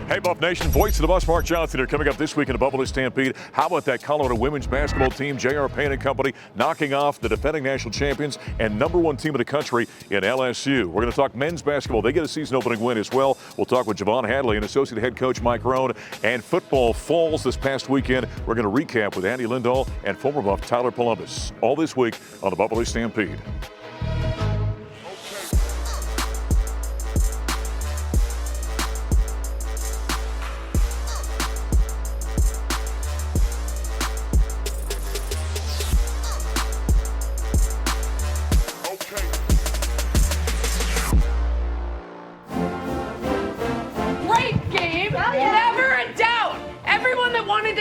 Hey, Buff Nation, voice of the Bus, Mark Johnson here. Coming up this week in the Buffalo Stampede, how about that Colorado women's basketball team, J.R. Payne and company, knocking off the defending national champions and #1 team in the country in LSU. We're going to talk men's basketball. They get a season-opening win as well. We'll talk with Javon Hadley and associate head coach Mike Rohn. And football falls this past weekend. We're going to recap with Andy Lindahl and former Buff Tyler Columbus. All this week on the Buffalo Stampede.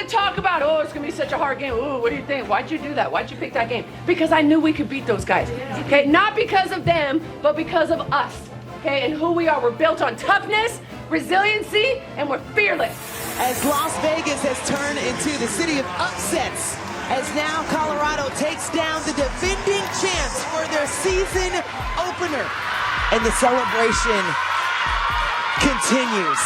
Talk about, oh, it's going to be such a hard game. Oh, what do you think? Why'd you do that? Why'd you pick that game? Because I knew we could beat those guys. Okay, not because of them, but because of us. Okay, and who we are. We're built on toughness, resiliency, and we're fearless. As Las Vegas has turned into the city of upsets, as now Colorado takes down the defending champs for their season opener. And the celebration continues.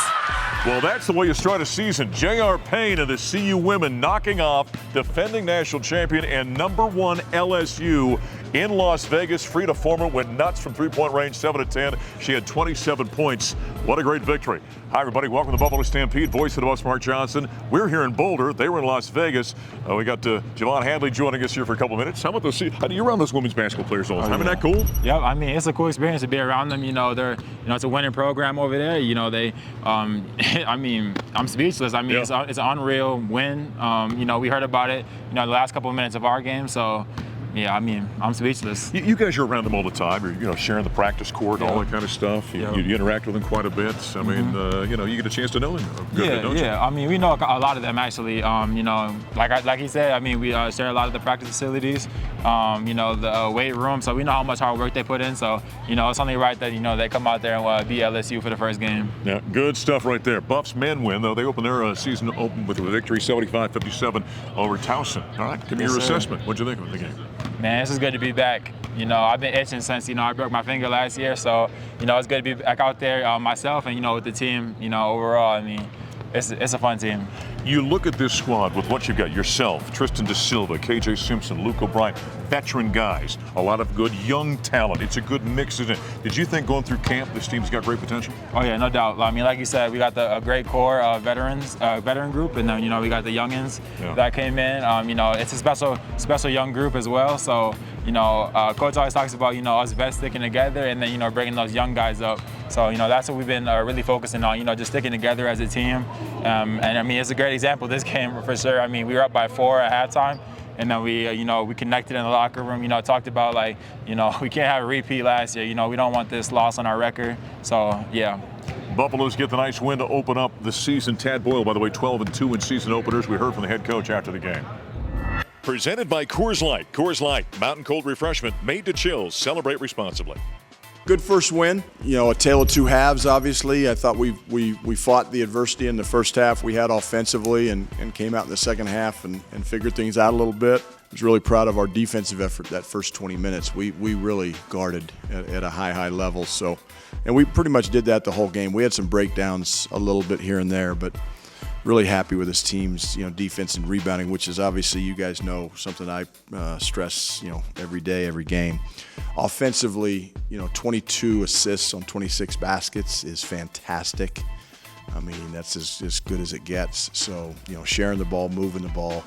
Well, that's the way you start a season. J.R. Payne and the CU women knocking off defending national champion and #1 LSU in Las Vegas. Frida Former went nuts from three-point range, 7 of 10. She had 27 points. What a great victory. Hi, everybody. Welcome to the Buffalo Stampede. Voice of the Bus, Mark Johnson. We're here in Boulder. They were in Las Vegas. We got Javon Hadley joining us here for a couple minutes. How about those? You're around those women's basketball players all the time. Isn't that cool? Yeah, I mean, it's a cool experience to be around them. You know, it's a winning program over there. You know, I mean, I'm speechless. I mean, it's an unreal win. You know, we heard about it, the last couple of minutes of our game. So, yeah, I mean, I'm speechless. You guys are around them all the time. You're, sharing the practice court and all that kind of stuff. You interact with them quite a bit. I mean, you get a chance to know them a good bit, don't you? I mean, we know a lot of them actually. Like he said, I mean, we share a lot of the practice facilities. The weight room. So we know how much hard work they put in. So, it's only right that they come out there and beat LSU for the first game. Yeah, good stuff right there. Buffs men win though. They open their season with a victory, 75-57 over Towson. All right, give me your assessment. What'd you think of the game? Man, this is good to be back. I've been itching since, I broke my finger last year. So, it's good to be back out there myself and, with the team, overall. I mean, it's a fun team. You look at this squad with what you've got, yourself, Tristan Da Silva, KJ Simpson, Luke O'Brien, veteran guys, a lot of good young talent. It's a good mix, isn't it? Did you think going through camp this team's got great potential? Oh, yeah, no doubt. I mean, like you said, we got a great core of veterans, veteran group, and then, we got the youngins that came in. It's a special young group as well. So, Coach always talks about, us vets sticking together and then, bringing those young guys up. So, that's what we've been really focusing on, just sticking together as a team. And, I mean, it's a great example this game for sure. I mean, we were up by 4 at halftime. And then we connected in the locker room, talked about we can't have a repeat last year. We don't want this loss on our record. So, yeah. Buffaloes get the nice win to open up the season. Tad Boyle, by the way, 12-2 in season openers. We heard from the head coach after the game. Presented by Coors Light. Coors Light, mountain cold refreshment made to chill. Celebrate responsibly. Good first win. A tale of two halves, obviously. I thought we fought the adversity in the first half we had offensively and came out in the second half and figured things out a little bit. I was really proud of our defensive effort that first 20 minutes. We really guarded at a high level. And we pretty much did that the whole game. We had some breakdowns a little bit here and there, but really happy with this team's defense and rebounding, which is obviously, you guys know, something I stress every day, every game. Offensively, 22 assists on 26 baskets is fantastic. I mean, that's as good as it gets. So, sharing the ball, moving the ball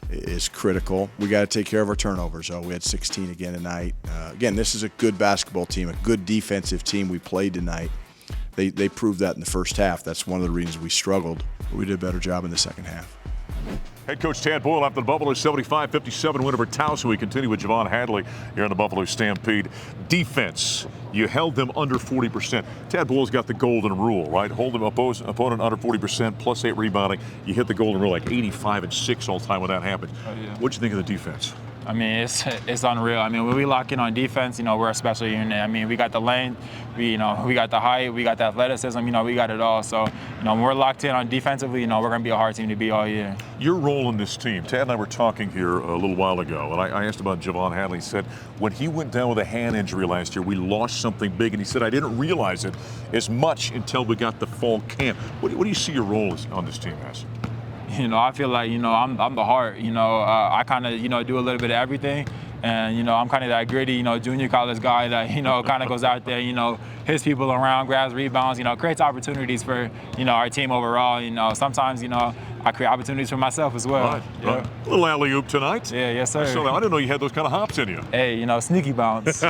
is critical. We got to take care of our turnovers. We had 16 again tonight. Again, this is a good basketball team, a good defensive team we played tonight. They proved that in the first half. That's one of the reasons we struggled. But we did a better job in the second half. Head coach Tad Boyle after the Buffalo 75-57 win over Towson. We continue with Javon Hadley here in the Buffalo Stampede. Defense, you held them under 40%. Tad Boyle's got the golden rule, right? Hold them opponent under 40%, +8 rebounding. You hit the golden rule, like 85-6 all the time when that happens. What'd you think of the defense? I mean, it's unreal. I mean, when we lock in on defense, you know, we're a special unit. I mean, we got the length, we got the height, we got the athleticism, you know, we got it all. So, you know, when we're locked in on defensively, you know, we're going to be a hard team to beat all year. Your role in this team, Tad and I were talking here a little while ago, and I asked about Javon Hadley. He said when he went down with a hand injury last year, we lost something big, and he said, I didn't realize it as much until we got the fall camp. What do you see your role on this team as? You know, I feel like, you know, I'm the heart. You know, I kind of, you know, do a little bit of everything. And, you know, I'm kind of that gritty, you know, junior college guy that, you know, kind of goes out there, you know, hits people around, grabs rebounds, you know, creates opportunities for, you know, our team overall. You know, sometimes, you know, I create opportunities for myself as well. Right, yeah. Right. A little alley-oop tonight. Yeah, yes, sir. I didn't know you had those kind of hops in you. Hey, you know, sneaky bounce.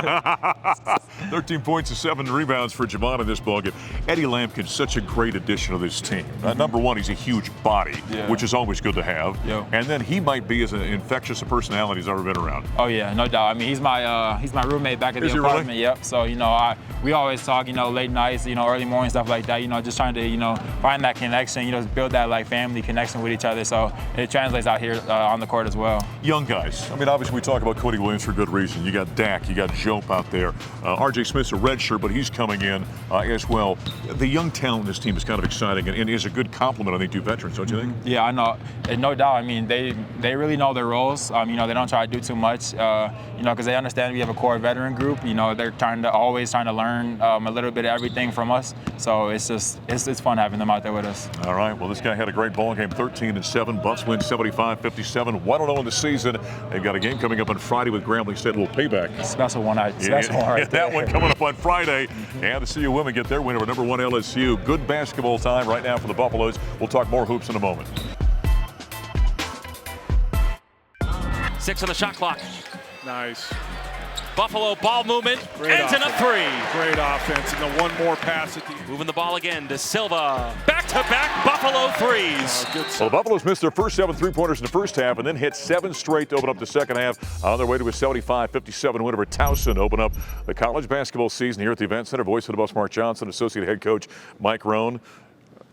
13 points and 7 rebounds for Javon in this ballgame. Eddie Lampkin's such a great addition to this team. Number one, he's a huge body, which is always good to have. Yep. And then he might be as infectious a personality as I've ever been around. Oh yeah, no doubt. I mean, he's my roommate back at the apartment. Really? Yep. So, you know, we always talk, you know, late nights, you know, early morning stuff like that. You know, just trying to, you know, find that connection. You know, build that like family connection with each other. So it translates out here on the court as well. Young guys. I mean, obviously we talk about Cody Williams for good reason. You got Dak, you got Jope out there. R.J. Smith's a redshirt, but he's coming in as well. The young talent in this team is kind of exciting and is a good compliment, I think, to veterans, don't you think? Yeah, I know. And no doubt. I mean, they really know their roles. You know, they don't try to do too much. You know, because they understand we have a core veteran group. You know, they're always trying to learn a little bit of everything from us. So it's fun having them out there with us. All right. Well, this guy had a great ball game, 13-7. Buffs win 75-57. 1-0 in the season. They've got a game coming up on Friday with Grambling State. A little payback. Special one right that one coming up on Friday. And the CU women get their win over number 1 LSU. Good basketball time right now for the Buffaloes. We'll talk more hoops in a moment. 6 on the shot clock. Nice. Buffalo ball movement. Great ends in a 3. Great offense. And the one more pass at the Moving the ball again to Silva. Back-to-back Buffalo threes. Well, the Buffaloes missed their first 7 three-pointers in the first half and then hit 7 straight to open up the second half on their way to a 75-57 win over Towson to open up the college basketball season here at the Event Center. Voice of the Buffs, Mark Johnson, Associate Head Coach Mike Rohn.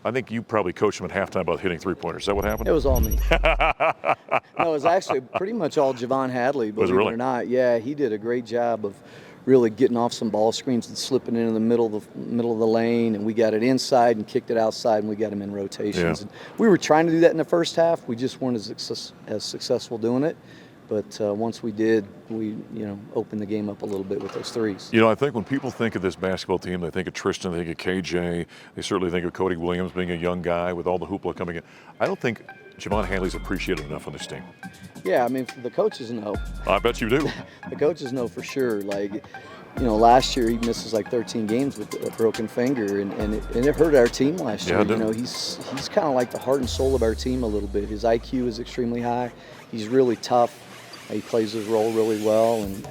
I think you probably coached him at halftime about hitting three-pointers. Is that what happened? It was all me. No, it was actually pretty much all Javon Hadley, believe it or not. Yeah, he did a great job of really getting off some ball screens and slipping into the middle of the lane, and we got it inside and kicked it outside, and we got him in rotations. Yeah. And we were trying to do that in the first half. We just weren't as successful doing it. But once we did, we opened the game up a little bit with those threes. You know, I think when people think of this basketball team, they think of Tristan, they think of KJ, they certainly think of Cody Williams being a young guy with all the hoopla coming in. I don't think Javon Hadley's appreciated enough on this team. Yeah, I mean, the coaches know. I bet you do. The coaches know for sure. Like, last year he misses like 13 games with a broken finger, and it hurt our team last year. He's kind of like the heart and soul of our team a little bit. His IQ is extremely high. He's really tough. He plays his role really well, and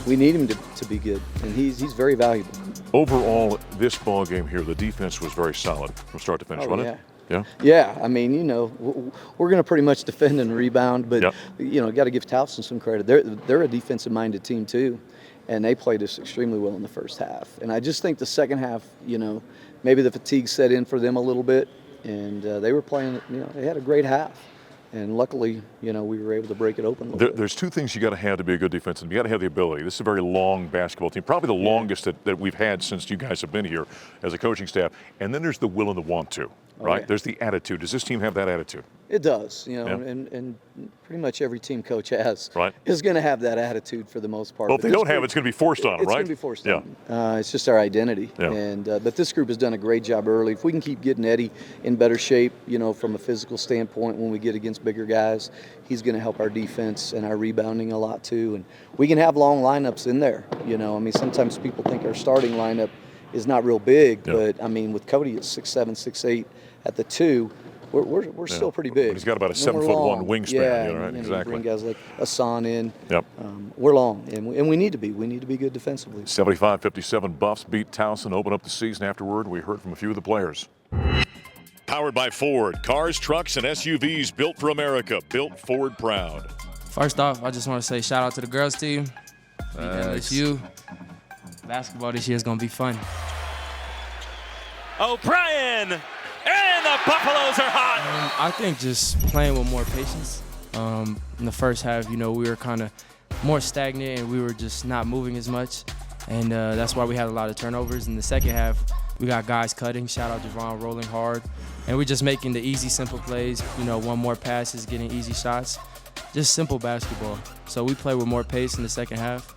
we need him to be good, and he's very valuable. Overall, this ball game here, the defense was very solid from start to finish, wasn't it? Yeah. Yeah, I mean, we're going to pretty much defend and rebound, but got to give Towson some credit. They're a defensive-minded team too, and they played us extremely well in the first half. And I just think the second half, maybe the fatigue set in for them a little bit, and they were playing. They had a great half. And luckily, we were able to break it open a little bit. There's 2 things you got to have to be a good defensive team. You got to have the ability. This is a very long basketball team, probably the longest that we've had since you guys have been here as a coaching staff. And then there's the will and the want to, right? There's the attitude. Does this team have that attitude? It does, and pretty much every team coach is going to have that attitude for the most part. Well, if they don't have it, it's going to be forced on them, right? It's going to be forced on them. It's just our identity. Yeah. And but this group has done a great job early. If we can keep getting Eddie in better shape, from a physical standpoint when we get against bigger guys, he's going to help our defense and our rebounding a lot too. And we can have long lineups in there. I mean, sometimes people think our starting lineup is not real big, but I mean, with Cody at 6'7", 6'8" at the 2. We're still pretty big. He's got about a 7'1" wingspan, right? Exactly. Bring guys like Hassan in. Yep. We're long, and we need to be. We need to be good defensively. 75-57 Buffs beat Towson, open up the season afterward. We heard from a few of the players. Powered by Ford. Cars, trucks, and SUVs built for America. Built Ford proud. First off, I just want to say shout out to the girls team. LSU. Basketball this year is going to be fun. O'Brien! And the Buffaloes are hot! I think just playing with more patience. In the first half, we were kind of more stagnant and we were just not moving as much. And that's why we had a lot of turnovers. In the second half, we got guys cutting. Shout out Javon, rolling hard. And we're just making the easy, simple plays. One more passes, getting easy shots. Just simple basketball. So we play with more pace in the second half.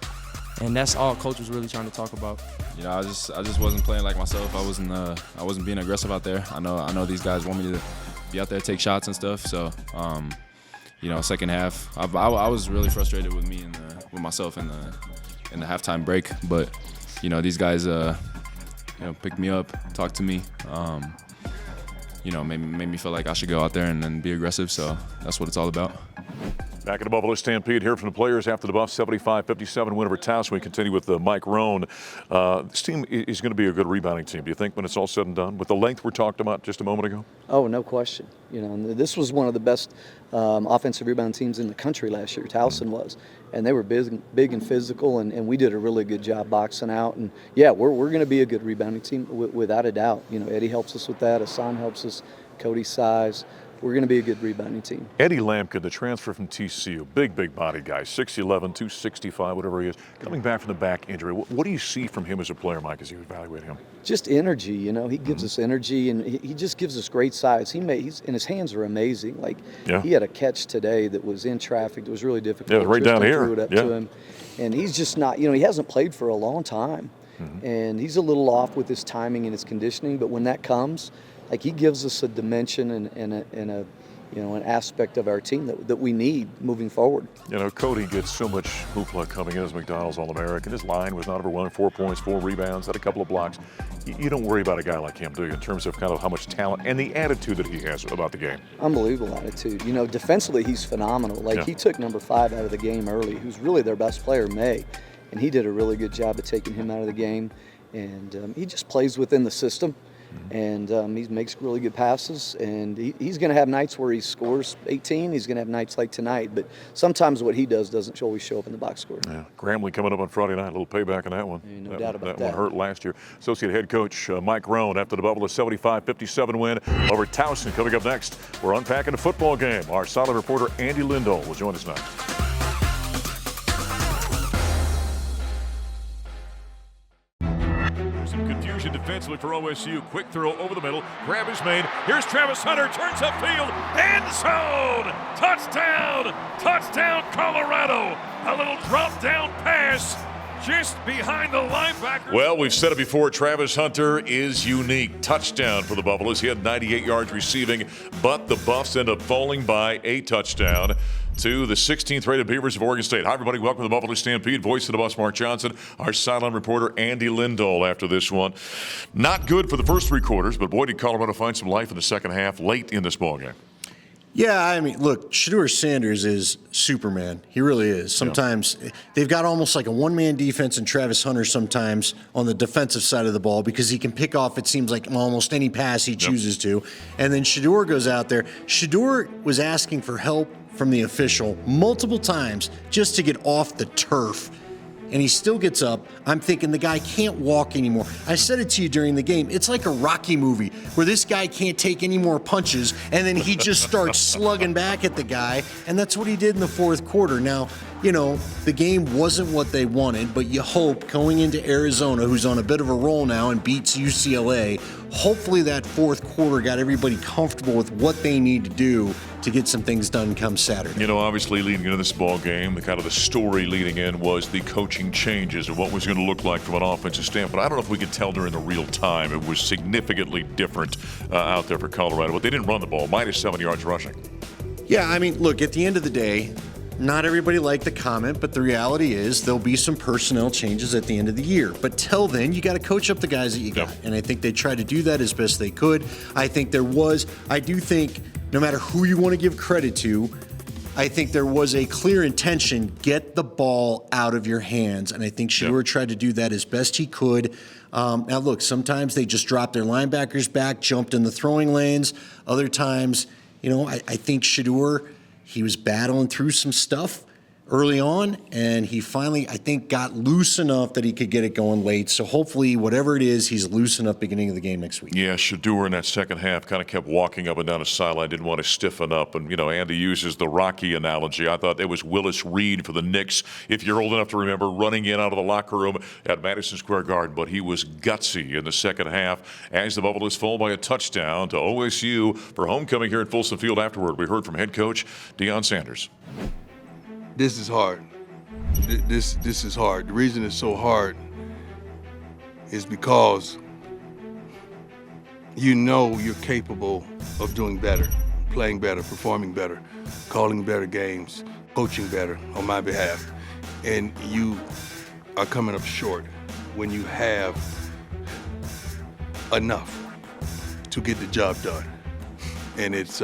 And that's all coach was really trying to talk about. I just wasn't playing like myself. I wasn't being aggressive out there. I know these guys want me to be out there, take shots and stuff. So, second half, I was really frustrated with me with myself in the halftime break. But these guys, picked me up, talked to me. Made me feel like I should go out there and then be aggressive. So that's what it's all about. Back at the Buffalo Stampede, here from the players after the Buffs 75-57 win over Towson. We continue with Mike Rohn. This team is going to be a good rebounding team, do you think, when it's all said and done? With the length we talked about just a moment ago? Oh, no question. This was one of the best offensive rebound teams in the country last year. Towson was. And they were big and physical, and we did a really good job boxing out. And, yeah, we're going to be a good rebounding team without a doubt. Eddie helps us with that. Hassan helps us. Cody's size. We're going to be a good rebounding team. Eddie Lampkin, the transfer from TCU, big body guy, 6'11", 265, whatever he is, coming back from the back injury. What do you see from him as a player, Mike, as you evaluate him? Just energy, he gives us energy, and he just gives us great size. And his hands are amazing. He had a catch today that was in traffic. It was really difficult. Yeah, right down here. Threw it up to him. And he's just not, he hasn't played for a long time. And he's a little off with his timing and his conditioning, but when that comes, he gives us a dimension and an aspect of our team that we need moving forward. Cody gets so much hoopla coming in as McDonald's All-American. His line was not overwhelming, 4 points, 4 rebounds, had a couple of blocks. You don't worry about a guy like him, do you, in terms of kind of how much talent and the attitude that he has about the game? Unbelievable attitude. Defensively, he's phenomenal. He took number 5 out of the game early, who's really their best player, May, and he did a really good job of taking him out of the game. And he just plays within the system. And he makes really good passes, and he's going to have nights where he scores 18. He's going to have nights like tonight, but sometimes what he does doesn't always show up in the box score. Yeah, Grambling coming up on Friday night, a little payback on that one. No doubt about that. That one hurt last year. Associate head coach Mike Rohn after the Buffalo 75-57 win over Towson. Coming up next, we're unpacking a football game. Our solid reporter Andy Lindahl will join us next. Defensively for OSU. Quick throw over the middle. Grab is made. Here's Travis Hunter. Turns upfield. End zone. Touchdown. Touchdown, Colorado. A little drop down pass just behind the linebacker. Well, we've said it before. Travis Hunter is unique. Touchdown for the Buffaloes. He had 98 yards receiving, but the Buffs end up falling by a touchdown to the 16th rated Beavers of Oregon State. Hi, everybody. Welcome to the Buffalo Stampede. Voice of the Buffs, Mark Johnson. Our sideline reporter, Andy Lindahl, after this one. Not good for the first 3 quarters, but boy, did Colorado find some life in the second half late in this ballgame. Yeah, look, Shedeur Sanders is Superman. He really is. Sometimes they've got almost like a one-man defense in Travis Hunter sometimes on the defensive side of the ball because he can pick off, it seems like, almost any pass he chooses to. And then Shedeur goes out there. Shedeur was asking for help from the official multiple times just to get off the turf. And he still gets up. I'm thinking the guy can't walk anymore. I said it to you during the game. It's like a Rocky movie where this guy can't take any more punches, and then he just starts slugging back at the guy, and that's what he did in the fourth quarter. Now, the game wasn't what they wanted, but you hope going into Arizona, who's on a bit of a roll now and beats UCLA, hopefully that fourth quarter got everybody comfortable with what they need to do to get some things done come Saturday. Obviously leading into this ball game, the story leading in was the coaching changes and what was going to look like from an offensive standpoint. I don't know if we could tell during the real time. It was significantly different out there for Colorado, but they didn't run the ball. -7 yards rushing. Yeah, look, at the end of the day, not everybody liked the comment, but the reality is there'll be some personnel changes at the end of the year. But till then, you got to coach up the guys that you got. And I think they tried to do that as best they could. I do think, no matter who you want to give credit to, I think there was a clear intention, get the ball out of your hands. And I think Shedeur tried to do that as best he could. Now, look, sometimes they just dropped their linebackers back, jumped in the throwing lanes. Other times, I think Shedeur, he was battling through some stuff early on, and he finally, I think, got loose enough that he could get it going late. So hopefully, whatever it is, he's loose enough beginning of the game next week. Yeah, Shedeur in that second half kind of kept walking up and down the sideline, didn't want to stiffen up. And, Andy uses the Rocky analogy. I thought it was Willis Reed for the Knicks, if you're old enough to remember, running in out of the locker room at Madison Square Garden. But he was gutsy in the second half as the Buffaloes fall by a touchdown to OSU for homecoming here at Folsom Field. Afterward, we heard from head coach Deion Sanders. This is hard. This is hard. The reason it's so hard is because you're capable of doing better, playing better, performing better, calling better games, coaching better on my behalf. And you are coming up short when you have enough to get the job done. And it's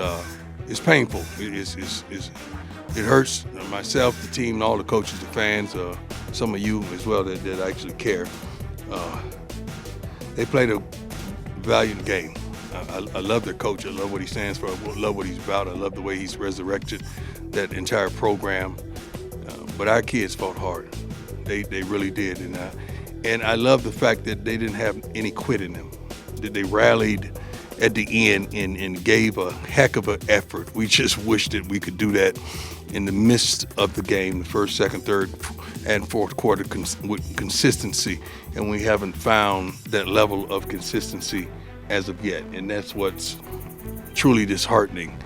painful. It hurts myself, the team, and all the coaches, the fans, some of you as well that actually care. They played a valiant game. I love their coach. I love what he stands for. I love what he's about. I love the way he's resurrected that entire program. But our kids fought hard. They really did. And I love the fact that they didn't have any quit in them, that they rallied at the end and gave a heck of an effort. We just wish that we could do that in the midst of the game, the first, second, third, and fourth quarter with consistency, and we haven't found that level of consistency as of yet, and that's what's truly disheartening.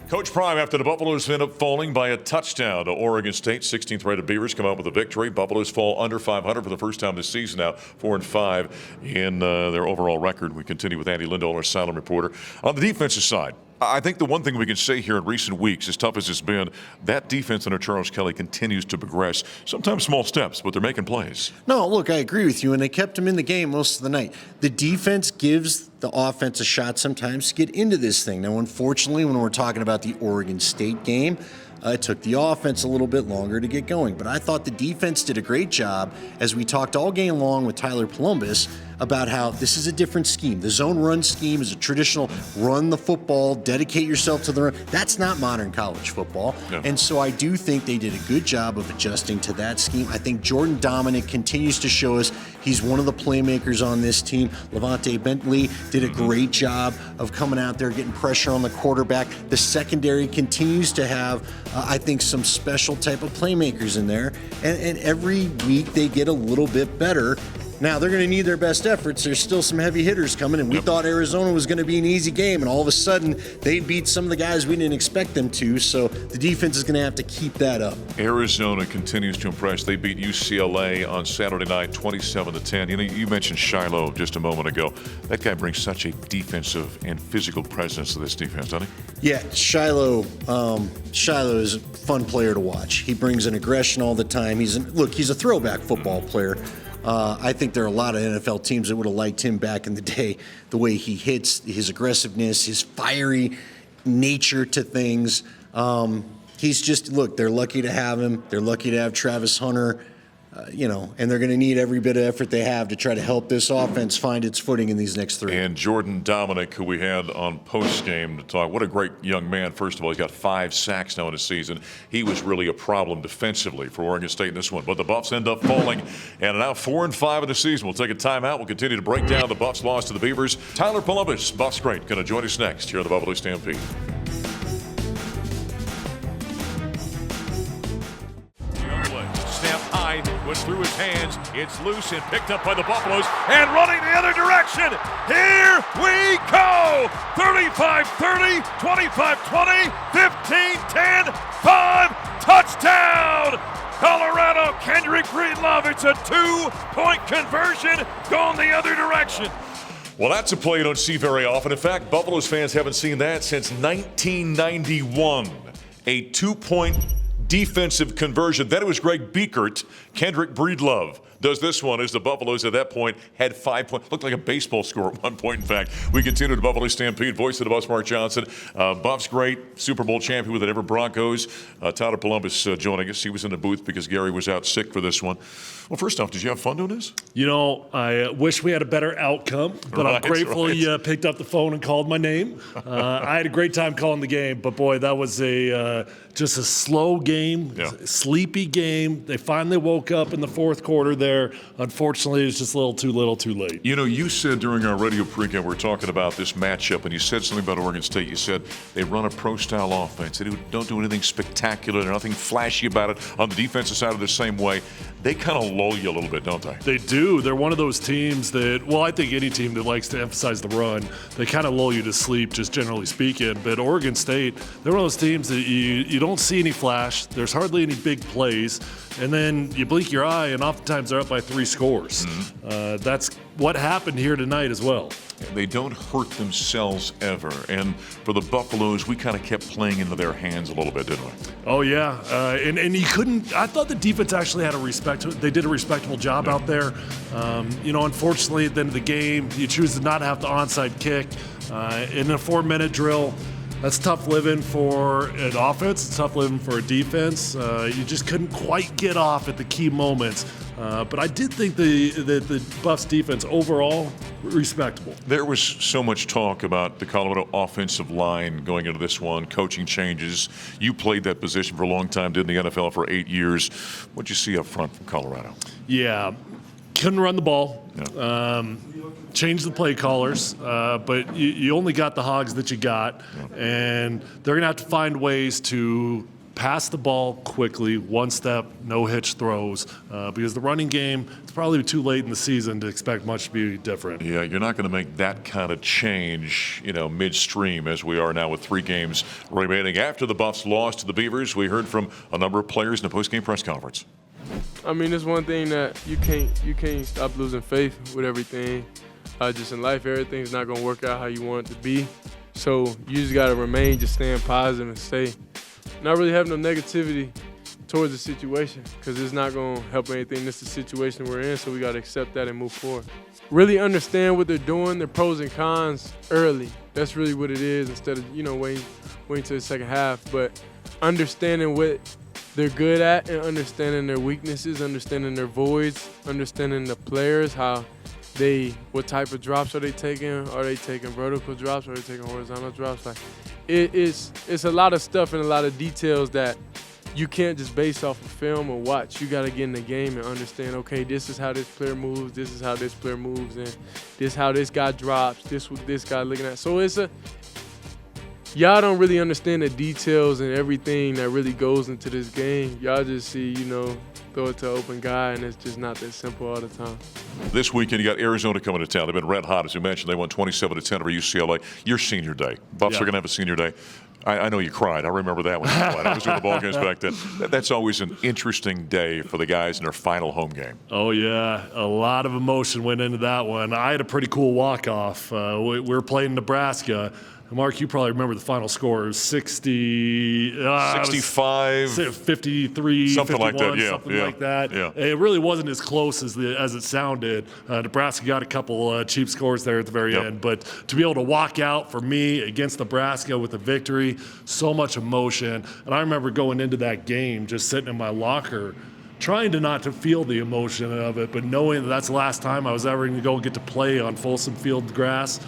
Coach Prime, after the Buffaloes end up falling by a touchdown to Oregon State, 16th-rated Beavers come out with a victory. Buffaloes fall under 500 for the first time this season now, 4-5 in their overall record. We continue with Andy Lindahl, our silent reporter. On the defensive side, I think the one thing we can say here in recent weeks, as tough as it's been, that defense under Charles Kelly continues to progress. Sometimes small steps, but they're making plays. No, look, I agree with you, and they kept him in the game most of the night. The defense gives the offense a shot sometimes to get into this thing. Now, unfortunately, when we're talking about the Oregon State game, it took the offense a little bit longer to get going. But I thought the defense did a great job, as we talked all game long with Tyler Columbus about how this is a different scheme. The zone run scheme is a traditional run the football, dedicate yourself to the run. That's not modern college football. No. And so I do think they did a good job of adjusting to that scheme. I think Jordan Dominic continues to show us he's one of the playmakers on this team. Levante Bentley did a great job of coming out there, getting pressure on the quarterback. The secondary continues to have, I think, some special type of playmakers in there. And every week they get a little bit better. Now, they're going to need their best efforts. There's still some heavy hitters coming, and we thought Arizona was going to be an easy game, and all of a sudden, they beat some of the guys we didn't expect them to, so the defense is going to have to keep that up. Arizona continues to impress. They beat UCLA on Saturday night, 27-10. You mentioned Shiloh just a moment ago. That guy brings such a defensive and physical presence to this defense, doesn't he? Yeah, Shiloh is a fun player to watch. He brings an aggression all the time. He's a throwback football player. I think there are a lot of NFL teams that would have liked him back in the day, the way he hits, his aggressiveness, his fiery nature to things. He's just, they're lucky to have him. They're lucky to have Travis Hunter, and they're going to need every bit of effort they have to try to help this offense find its footing in these next three. And Jordan Dominic, who we had on postgame to talk, what a great young man. First of all, he's got 5 sacks now in the season. He was really a problem defensively for Oregon State in this one. But the Buffs end up falling, and now 4-5 in the season. We'll take a timeout. We'll continue to break down the Buffs' loss to the Beavers. Tyler Columbus, Buffs great, going to join us next here on the Buffalo Stampede. Was through his hands. It's loose and picked up by the Buffaloes and running the other direction. Here we go. 35-30, 25-20, 15-10, 5 touchdown. Colorado, Kendrick Breedlove. It's a 2-point conversion going the other direction. Well, that's a play you don't see very often. In fact, Buffaloes fans haven't seen that since 1991. A 2-point defensive conversion. Then it was Greg Biekert, Kendrick Breedlove, does this one as the Buffaloes at that point had 5 points. Looked like a baseball score at one point, in fact. We continue to Buffalo Stampede. Voice of the Buffs, Mark Johnson. Buffs great, Super Bowl champion with the Denver Broncos. Tyler Columbus joining us. He was in the booth because Gary was out sick for this one. Well, first off, did you have fun doing this? You know, I wish we had a better outcome, but I'm grateful you picked up the phone and called my name. I had a great time calling the game, but boy, that was just a slow game, sleepy game. They finally woke up in the fourth quarter there. Unfortunately, it was just a little too late. You know, you said during our radio pregame, we were talking about this matchup, and you said something about Oregon State. You said they run a pro-style offense. They don't do anything spectacular. There's nothing flashy about it. On the defensive side of the same way, they kind of lull you a little bit, don't they? They do. They're one of those teams that, well, I think any team that likes to emphasize the run, they kind of lull you to sleep, just generally speaking. But Oregon State, they're one of those teams that you don't see any flash. There's hardly any big plays. And then you blink your eye, and oftentimes they're up by 3 scores. Mm-hmm. That's what happened here tonight as well. They don't hurt themselves ever. And for the Buffaloes, we kind of kept playing into their hands a little bit, didn't we? Oh, yeah. And you couldn't – I thought the defense actually had they did a respectable job out there. You know, unfortunately, at the end of the game, you choose to not have the onside kick. In a 4-minute drill, that's tough living for an offense. It's tough living for a defense. You just couldn't quite get off at the key moments. But I did think the Buffs defense overall respectable. There was so much talk about the Colorado offensive line going into this one, coaching changes. You played that position for a long time, did in the NFL for 8 years. What'd you see up front from Colorado? Yeah, couldn't run the ball. Yeah. Change the play callers, but you only got the hogs that you got, and they're going to have to find ways to pass the ball quickly, one step, no hitch throws, because the running game, it's probably too late in the season to expect much to be different. Yeah, you're not going to make that kind of change, you know, midstream as we are now with 3 games remaining. After the Buffs lost to the Beavers, we heard from a number of players in the postgame press conference. I mean, it's one thing that you can't stop losing faith with everything. Just in life, everything's not going to work out how you want it to be. So you just got to remain just staying positive and stay not really have no negativity towards the situation, because it's not going to help anything. This is the situation we're in, so we got to accept that and move forward. Really understand what they're doing, their pros and cons early. That's really what it is, instead of, you know, waiting till the second half. But understanding what they're good at and understanding their weaknesses, understanding their voids, understanding the players, what type of drops are they taking? Are they taking vertical drops? Are they taking horizontal drops? Like, it's a lot of stuff and a lot of details that you can't just base off of film or watch. You got to get in the game and understand, okay, this is how this player moves, this is how this player moves, and this is how this guy drops, this what this guy looking at. So y'all don't really understand the details and everything that really goes into this game. Y'all just see, you know, throw it to an open guy, and it's just not that simple all the time. This weekend, you got Arizona coming to town. They've been red hot, as you mentioned. They won 27-10 over UCLA. Your senior day. Buffs are going to have a senior day. I know you cried. I remember that when you cried. I was doing the ball games back then. That's always an interesting day for the guys in their final home game. Oh, yeah. A lot of emotion went into that one. I had a pretty cool walk-off. We were playing Nebraska. Mark, you probably remember the final score. It was 65, 53, something 51, like that. Yeah, something like that. Yeah. It really wasn't as close as it sounded. Nebraska got a couple cheap scores there at the very end, but to be able to walk out for me against Nebraska with a victory, so much emotion. And I remember going into that game, just sitting in my locker, trying to not to feel the emotion of it, but knowing that that's the last time I was ever going to go get to play on Folsom Field grass.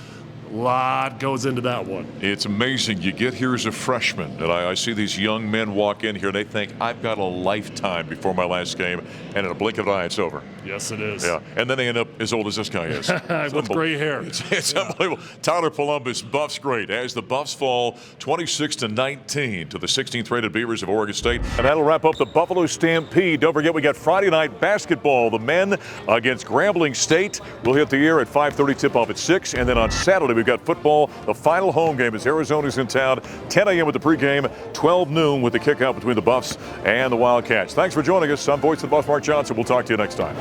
A lot goes into that one. It's amazing. You get here as a freshman, and I see these young men walk in here, and they think, I've got a lifetime before my last game, and in a blink of an eye, it's over. Yes, it is. Yeah, and then they end up as old as this guy is. With gray hair. It's unbelievable. Tyler Columbus, Buffs great, as the Buffs fall 26-19 to the 16th rated Beavers of Oregon State. And that'll wrap up the Buffalo Stampede. Don't forget, we got Friday night basketball. The men against Grambling State. We'll hit the air at 5:30, tip-off at 6. And then on Saturday, we've got football. The final home game is Arizona's in town. 10 a.m. with the pregame, 12 noon with the kickout between the Buffs and the Wildcats. Thanks for joining us. I'm Voice of the Buffs, Mark Johnson. We'll talk to you next time.